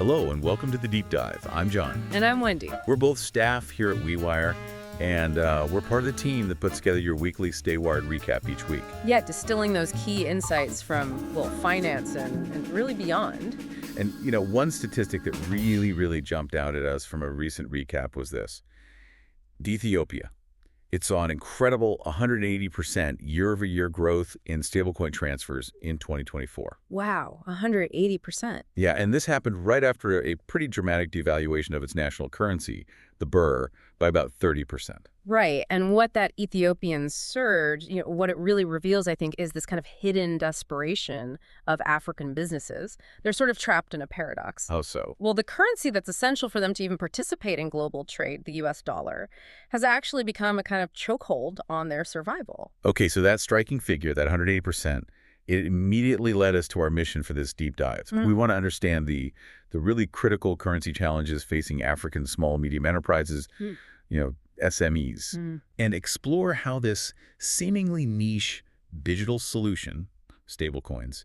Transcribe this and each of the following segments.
Hello and welcome to the Deep Dive. I'm John. And I'm Wendy. We're both staff here at WeWire, and we're part of the team that puts together your weekly Stay Wired recap each week. Yeah, distilling those key insights from, well, finance and really beyond. And, one statistic that really jumped out at us from a recent recap was this. Ethiopia. It saw an incredible 180% year-over-year growth in stablecoin transfers in 2024. Wow, 180%. Yeah, and this happened right after a pretty dramatic devaluation of its national currency, the birr, by about 30%. Right, and what that Ethiopian surge, what it really reveals, I think, is this kind of hidden desperation of African businesses. They're sort of trapped in a paradox. How so? Well, the currency that's essential for them to even participate in global trade, the US dollar, has actually become a kind of chokehold on their survival. Okay, so that striking figure, that 180%, it immediately led us to our mission for this deep dive. We want to understand the really critical currency challenges facing African small and medium enterprises, SMEs, and explore how this seemingly niche digital solution, stablecoins,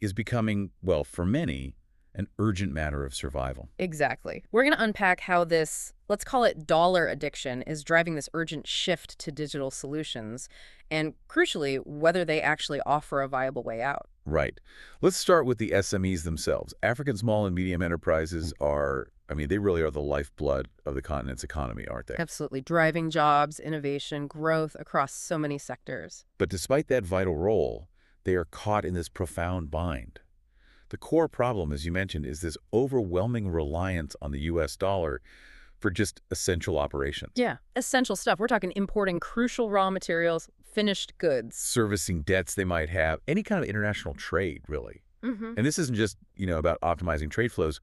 is becoming, well, for many, an urgent matter of survival. Exactly. We're going to unpack how this, let's call it dollar addiction, is driving this urgent shift to digital solutions, and crucially, whether they actually offer a viable way out. Right. Let's start with the SMEs themselves. African small and medium enterprises they really are the lifeblood of the continent's economy, aren't they? Absolutely. Driving jobs, innovation, growth across so many sectors. But despite that vital role, they are caught in this profound bind. The core problem, as you mentioned, is this overwhelming reliance on the U.S. dollar for just essential operations. Yeah, essential stuff. We're talking importing crucial raw materials, finished goods. Servicing debts they might have, any kind of international trade, really. And this isn't just, about optimizing trade flows.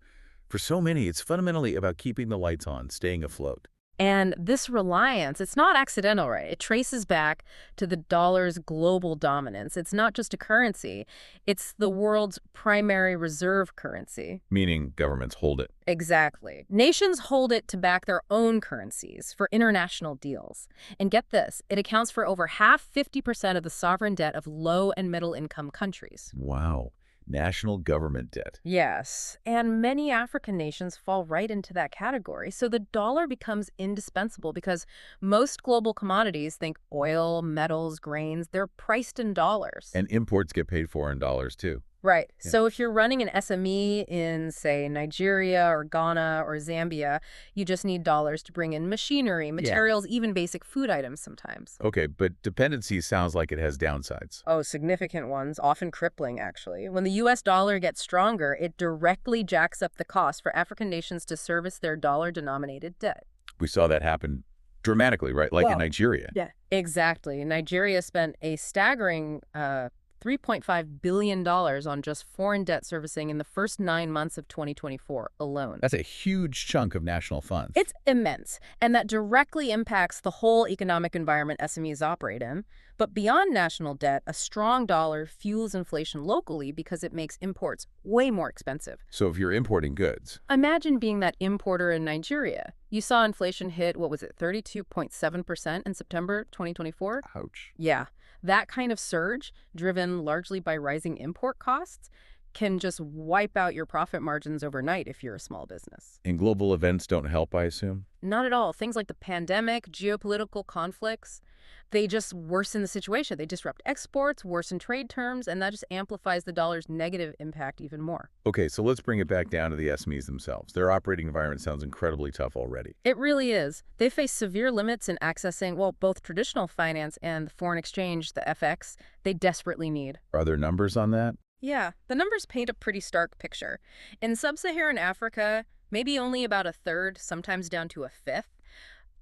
For so many, it's fundamentally about keeping the lights on, staying afloat. And this reliance, it's not accidental, right? It traces back to the dollar's global dominance. It's not just a currency. It's the world's primary reserve currency. Meaning governments hold it. Exactly. Nations hold it to back their own currencies for international deals. And get this, it accounts for over 50% of the sovereign debt of low and middle income countries. Wow. National government debt. Yes, and many African nations fall right into that category. So the dollar becomes indispensable because most global commodities, think oil, metals, grains, they're priced in dollars. And imports get paid for in dollars, too. Right. Yeah. So if you're running an SME in, say, Nigeria or Ghana or Zambia, you just need dollars to bring in machinery, materials, even basic food items sometimes. Okay, but dependency sounds like it has downsides. Oh, significant ones, often crippling, actually. When the U.S. dollar gets stronger, it directly jacks up the cost for African nations to service their dollar-denominated debt. We saw that happen dramatically, right? Like in Nigeria. Yeah, exactly. Nigeria spent a staggering $3.5 billion on just foreign debt servicing in the first 9 months of 2024 alone. That's a huge chunk of national funds. It's immense, and that directly impacts the whole economic environment SMEs operate in. But beyond national debt, a strong dollar fuels inflation locally because it makes imports way more expensive. So if you're importing goods. Imagine being that importer in Nigeria. You saw inflation hit, 32.7% in September 2024? Ouch. Yeah. That kind of surge, driven largely by rising import costs, can just wipe out your profit margins overnight if you're a small business. And global events don't help, I assume? Not at all. Things like the pandemic, geopolitical conflicts, they just worsen the situation. They disrupt exports, worsen trade terms, and that just amplifies the dollar's negative impact even more. Okay, so let's bring it back down to the SMEs themselves. Their operating environment sounds incredibly tough already. It really is. They face severe limits in accessing, both traditional finance and the foreign exchange, the FX, they desperately need. Are there numbers on that? Yeah, the numbers paint a pretty stark picture. In sub-Saharan Africa, maybe only about a third, sometimes down to a fifth,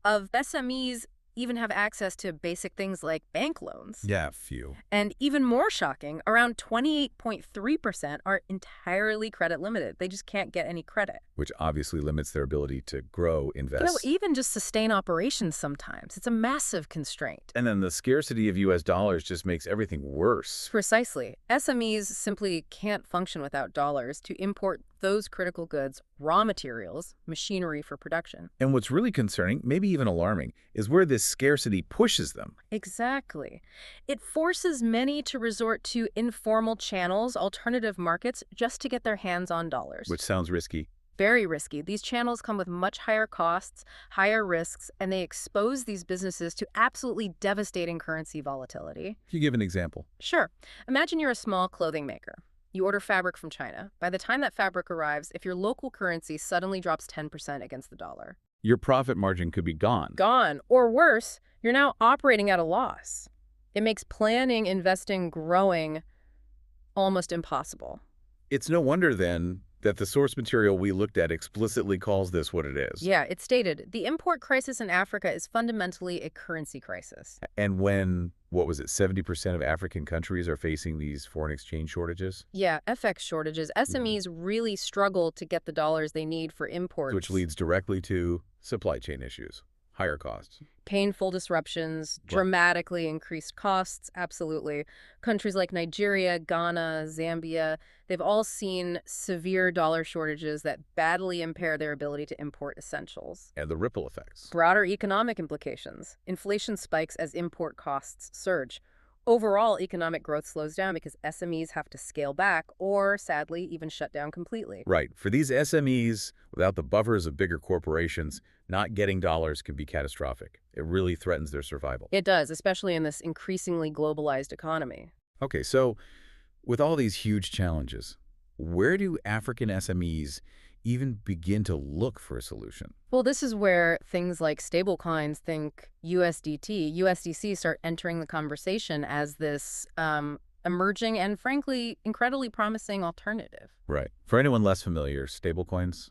of SMEs even have access to basic things like bank loans. Yeah, few. And even more shocking, around 28.3% are entirely credit limited. They just can't get any credit. Which obviously limits their ability to grow, invest. Even just sustain operations sometimes. It's a massive constraint. And then the scarcity of U.S. dollars just makes everything worse. Precisely. SMEs simply can't function without dollars to import those critical goods, raw materials, machinery for production. And what's really concerning, maybe even alarming, is where this scarcity pushes them. Exactly. It forces many to resort to informal channels, alternative markets, just to get their hands on dollars. Which sounds risky. Very risky. These channels come with much higher costs, higher risks, and they expose these businesses to absolutely devastating currency volatility. Can you give an example? Sure. Imagine you're a small clothing maker. You order fabric from China. By the time that fabric arrives, if your local currency suddenly drops 10% against the dollar, Your profit margin could be gone. gone. Or worse, you're now operating at a loss. It makes planning, investing, growing almost impossible. It's no wonder, then, that the source material we looked at explicitly calls this what it is. Yeah, it stated, the import crisis in Africa is fundamentally a currency crisis. And when, what was it, 70% of African countries are facing these foreign exchange shortages? Yeah, FX shortages. SMEs really struggle to get the dollars they need for imports. Which leads directly to supply chain issues, higher costs. Painful disruptions, dramatically increased costs, absolutely. Countries like Nigeria, Ghana, Zambia, they've all seen severe dollar shortages that badly impair their ability to import essentials. And the ripple effects. Broader economic implications. Inflation spikes as import costs surge. Overall, economic growth slows down because SMEs have to scale back or, sadly, even shut down completely. Right. For these SMEs, without the buffers of bigger corporations, not getting dollars can be catastrophic. It really threatens their survival. It does, especially in this increasingly globalized economy. Okay, so with all these huge challenges, where do African SMEs even begin to look for a solution? Well, this is where things like stablecoins, think USDT, USDC, start entering the conversation as this emerging and, frankly, incredibly promising alternative. Right. For anyone less familiar, stablecoins,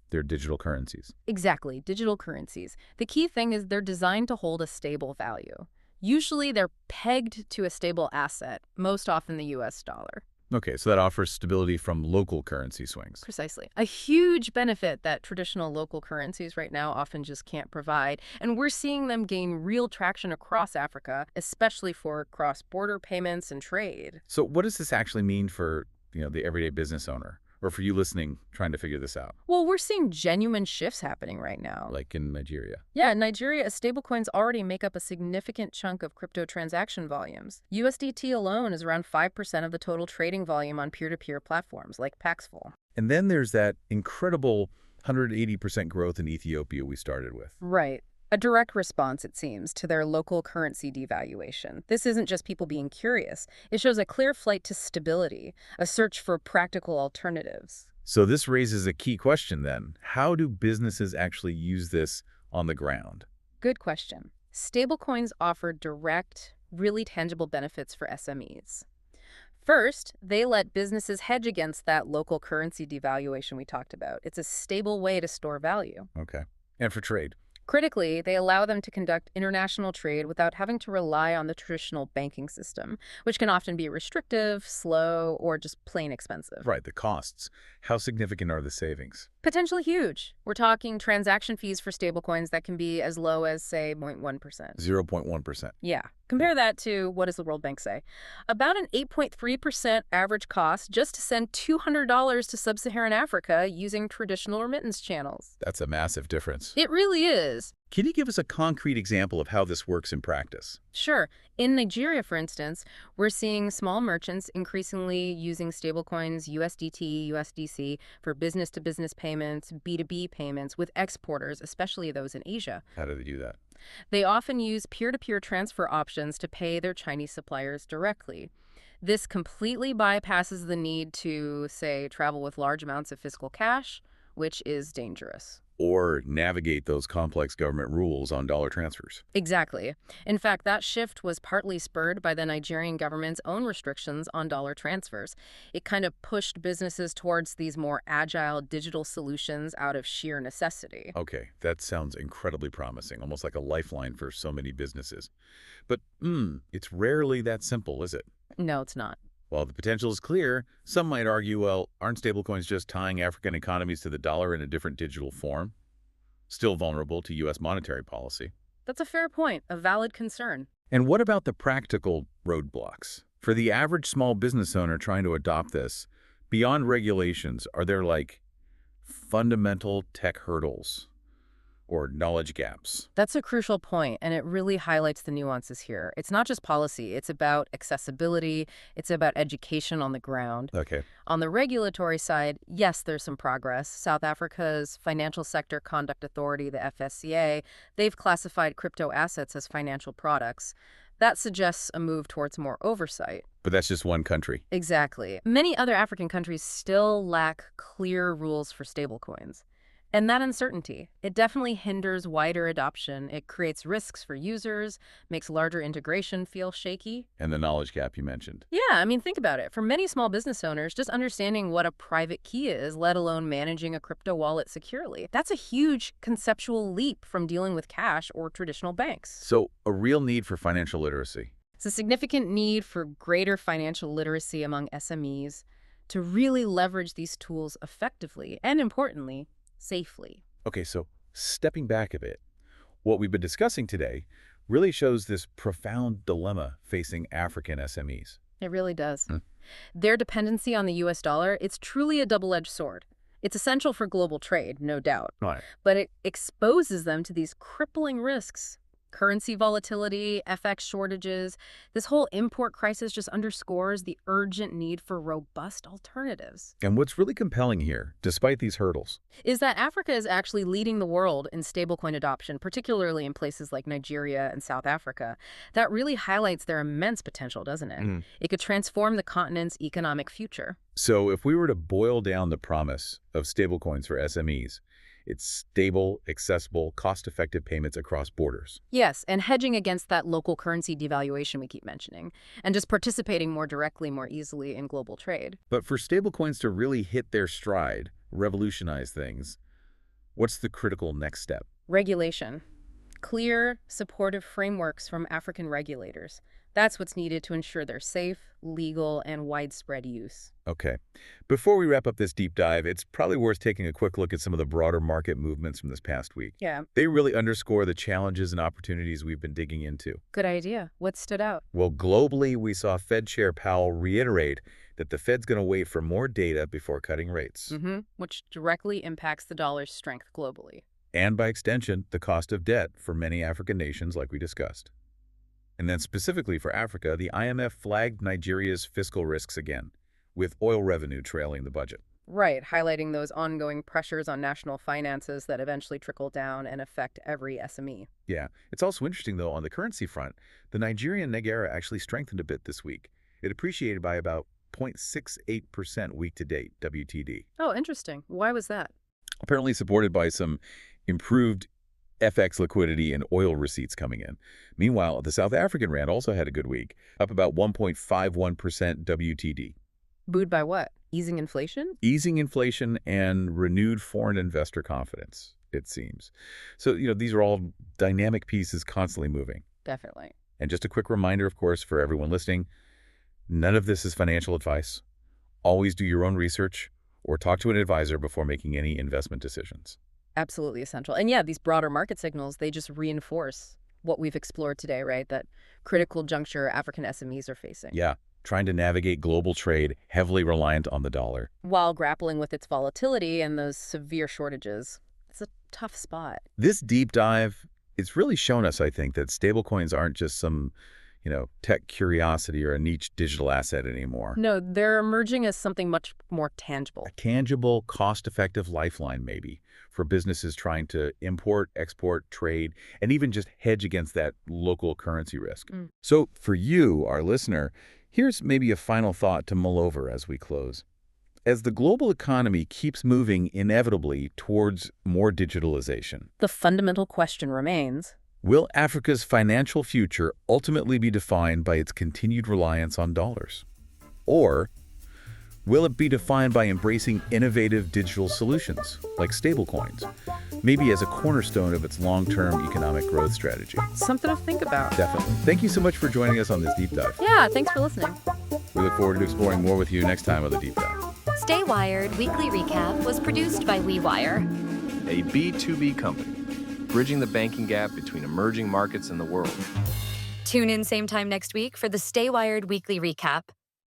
they're digital currencies. Exactly, digital currencies. The key thing is they're designed to hold a stable value. Usually they're pegged to a stable asset, most often the US dollar. Okay, so that offers stability from local currency swings. Precisely. A huge benefit that traditional local currencies right now often just can't provide. And we're seeing them gain real traction across Africa, especially for cross-border payments and trade. So what does this actually mean for, the everyday business owner? Or for you listening, trying to figure this out? Well, we're seeing genuine shifts happening right now. Like in Nigeria. Yeah, in Nigeria, stablecoins already make up a significant chunk of crypto transaction volumes. USDT alone is around 5% of the total trading volume on peer-to-peer platforms like Paxful. And then there's that incredible 180% growth in Ethiopia we started with. Right. A direct response, it seems, to their local currency devaluation. This isn't just people being curious. It shows a clear flight to stability, a search for practical alternatives. So this raises a key question then. How do businesses actually use this on the ground? Good question. Stablecoins offer direct, really tangible benefits for SMEs. First, they let businesses hedge against that local currency devaluation we talked about. It's a stable way to store value. Okay. And for trade? Critically, they allow them to conduct international trade without having to rely on the traditional banking system, which can often be restrictive, slow, or just plain expensive. Right, the costs. How significant are the savings? Potentially huge. We're talking transaction fees for stablecoins that can be as low as, say, 0.1%. 0.1%. Yeah. Compare that to, what does the World Bank say? About an 8.3% average cost just to send $200 to sub-Saharan Africa using traditional remittance channels. That's a massive difference. It really is. Can you give us a concrete example of how this works in practice? Sure. In Nigeria, for instance, we're seeing small merchants increasingly using stablecoins USDT, USDC for business-to-business payments, B2B payments with exporters, especially those in Asia. How do they do that? They often use peer-to-peer transfer options to pay their Chinese suppliers directly. This completely bypasses the need to, say, travel with large amounts of physical cash, which is dangerous. Or navigate those complex government rules on dollar transfers. Exactly. In fact, that shift was partly spurred by the Nigerian government's own restrictions on dollar transfers. It kind of pushed businesses towards these more agile digital solutions out of sheer necessity. Okay, that sounds incredibly promising, almost like a lifeline for so many businesses. But, it's rarely that simple, is it? No, it's not. While the potential is clear, some might argue, well, aren't stablecoins just tying African economies to the dollar in a different digital form? Still vulnerable to U.S. monetary policy. That's a fair point, a valid concern. And what about the practical roadblocks? For the average small business owner trying to adopt this, beyond regulations, are there, fundamental tech hurdles? or knowledge gaps? That's a crucial point, and it really highlights the nuances here. It's not just policy, it's about accessibility, it's about education on the ground. Okay. On the regulatory side, yes, there's some progress. South Africa's Financial Sector Conduct Authority, the FSCA, they've classified crypto assets as financial products. That suggests a move towards more oversight. But that's just one country. Exactly. Many other African countries still lack clear rules for stablecoins. And that uncertainty, it definitely hinders wider adoption. It creates risks for users, makes larger integration feel shaky. And the knowledge gap you mentioned. Yeah, I mean, think about it. For many small business owners, just understanding what a private key is, let alone managing a crypto wallet securely, that's a huge conceptual leap from dealing with cash or traditional banks. So a real need for financial literacy. It's a significant need for greater financial literacy among SMEs to really leverage these tools effectively and, importantly, safely. Okay, so stepping back a bit, what we've been discussing today really shows this profound dilemma facing African SMEs. It really does. Hmm. Their dependency on the US dollar, it's truly a double-edged sword. It's essential for global trade, no doubt, Right. but it exposes them to these crippling risks. Currency volatility, FX shortages, this whole import crisis just underscores the urgent need for robust alternatives. And what's really compelling here, despite these hurdles, Is that Africa is actually leading the world in stablecoin adoption, particularly in places like Nigeria and South Africa. That really highlights their immense potential, doesn't it? Mhm. It could transform the continent's economic future. So if we were to boil down the promise of stablecoins for SMEs, it's stable, accessible, cost-effective payments across borders. Yes, and hedging against that local currency devaluation we keep mentioning, and just participating more directly, more easily in global trade. But for stablecoins to really hit their stride, revolutionize things, what's the critical next step? Regulation. Clear, supportive frameworks from African regulators. That's what's needed to ensure their safe, legal, and widespread use. Okay. Before we wrap up this deep dive, it's probably worth taking a quick look at some of the broader market movements from this past week. Yeah, They really underscore the challenges and opportunities we've been digging into. good idea. What stood out? Well, globally, we saw Fed Chair Powell reiterate that the Fed's going to wait for more data before cutting rates. Which directly impacts the dollar's strength globally. And by extension, the cost of debt for many African nations, like we discussed. And then specifically for Africa, the IMF flagged Nigeria's fiscal risks again, with oil revenue trailing the budget. Right, highlighting those ongoing pressures on national finances that eventually trickle down and affect every SME. Yeah. It's also interesting, though, on the currency front, the Nigerian Naira actually strengthened a bit this week. It appreciated by about 0.68% week-to-date, WTD. Oh, interesting. Why was that? Apparently supported by some improved FX liquidity and oil receipts coming in. Meanwhile, the South African rand also had a good week, up about 1.51% WTD. Buoyed by what? Easing inflation? Easing inflation and renewed foreign investor confidence, it seems. So, these are all dynamic pieces constantly moving. Definitely. And just a quick reminder, of course, for everyone listening, none of this is financial advice. Always do your own research or talk to an advisor before making any investment decisions. Absolutely essential. And yeah, these broader market signals, they just reinforce what we've explored today, right? That critical juncture African SMEs are facing. Yeah, trying to navigate global trade heavily reliant on the dollar. While grappling with its volatility and those severe shortages. It's a tough spot. This deep dive, it's really shown us, I think, that stablecoins aren't just some, tech curiosity or a niche digital asset anymore. No, they're emerging as something much more tangible. A tangible, cost-effective lifeline, maybe, for businesses trying to import, export, trade, and even just hedge against that local currency risk. So for you, our listener, here's maybe a final thought to mull over as we close. As the global economy keeps moving inevitably towards more digitalization, The fundamental question remains, will Africa's financial future ultimately be defined by its continued reliance on dollars? Or will it be defined by embracing innovative digital solutions, like stablecoins, maybe as a cornerstone of its long-term economic growth strategy? something to think about. Definitely. Thank you so much for joining us on this deep dive. Yeah, thanks for listening. We look forward to exploring more with you next time on the Deep Dive. Stay Wired Weekly Recap was produced by WeWire. A B2B company, bridging the banking gap between emerging markets and the world. Tune in same time next week for the Stay Wired Weekly Recap.